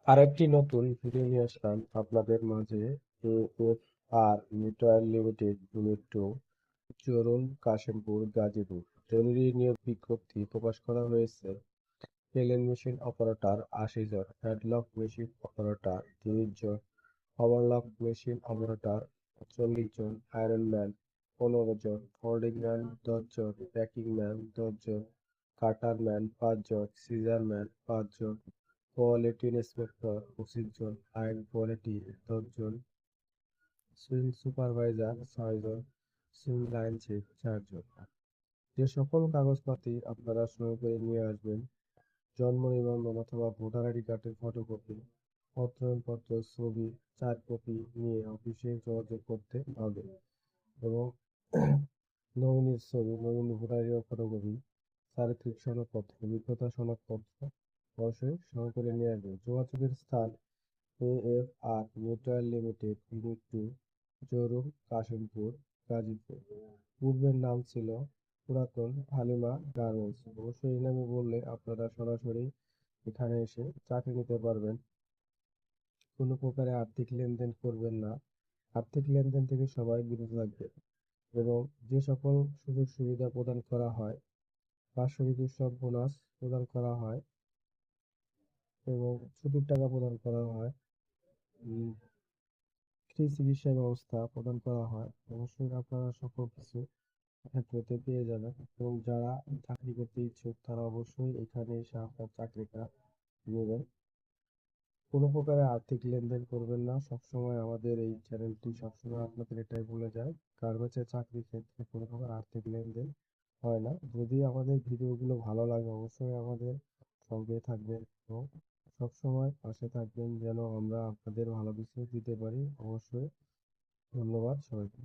আরেকটি নতুন ভিডিও নিয়ে আসলাম আপনাদের মাঝে। এএফআর মিউচুয়াল লিমিটেড ইউনিট 2, চরুন, কাশিমপুর, গাজীপুর। জরুরি নিয়োগ বিজ্ঞপ্তি প্রকাশ করা হয়েছে। টেলার মেশিন অপারেটর ৮০ জন, হ্যাডলক মেশিন অপারেটর ৩০ জন, ওভারলক মেশিন অপারেটর ৪০ জন, আয়রন ম্যান ১৫ জন, ফোল্ডিং ম্যান ১০ জন, প্যাকিং ম্যান ১০ জন, কাটার ম্যান ৫ জন, সিজার ম্যান ৫ জন, কোয়ালিটি ইন্সপেক্টর ২৫ জন, আইন কোয়ালিটি ১০ জন, সুইং সুপারভাইজার ৬ জন, সুইং লাইন চেক ৪ জন। যে সকল কাগজপাতি আপনারা সই করে নিয়ে আসবেন: জন্ম নিবন্ধন অথবা ভোটার আইডি কার্ডের ফটোকপি, প্রত্যয়নপত্র, ছবি ৪ কপি নিয়ে অফিসে যোগাযোগ করতে হবে। এবং নমিনির ছবি, নমিনি ভোটার আইডি ফটোকপি, চারিত্রিক সনদপত্র, অভিজ্ঞতা সনদপত্র অবশ্যই সই করে নিয়ে আসবেন। যোগাযোগের স্থান: এএফআর মিউচুয়াল লিমিটেড ইউনিট 2, জরুর, কাশিমপুর, গাজীপুর। পূর্বের নাম ছিল পুরাতন হালিমা গার্মেন্টস। অবশ্যই এই নামে বললে আপনারা সরাসরি এখানে এসে চাকরি নিতে পারবেন। কোনো প্রকারে আর্থিক লেনদেন করবেন না। আর্থিক লেনদেন থেকে সবাই বিরত থাকবে। এবং যে সকল সুযোগ সুবিধা প্রদান করা হয়, বাৎসরিক উৎসব বোনাস প্রদান করা হয় এবং ছুটির টাকা প্রদান করা হয়, ফ্রি চিকিৎসা ব্যবস্থা প্রদান করা হয়। অবশ্যই আপনারা সকল কিছু ক্ষেত্রতে পেয়ে যাবেন। এবং যারা চাকরি করতে ইচ্ছুক তারা অবশ্যই এখানে এসে আপনার চাকরিটা নেবেন। কোনো প্রকারে আর্থিক লেনদেন করবেন না। সবসময় আমাদের এই চ্যানেলটি সবসময় আপনাদের এটাই বলে যায়, গার্মেন্টসের চাকরির ক্ষেত্রে কোনো প্রকার আর্থিক লেনদেন হয় না। যদি আমাদের ভিডিওগুলো ভালো লাগে অবশ্যই আমাদের সঙ্গে থাকবেন এবং সবসময় পাশে থাকবেন যেন আমরা আপনাদের ভালো কিছু দিতে পারি। অবশ্যই ধন্যবাদ সবাইকে।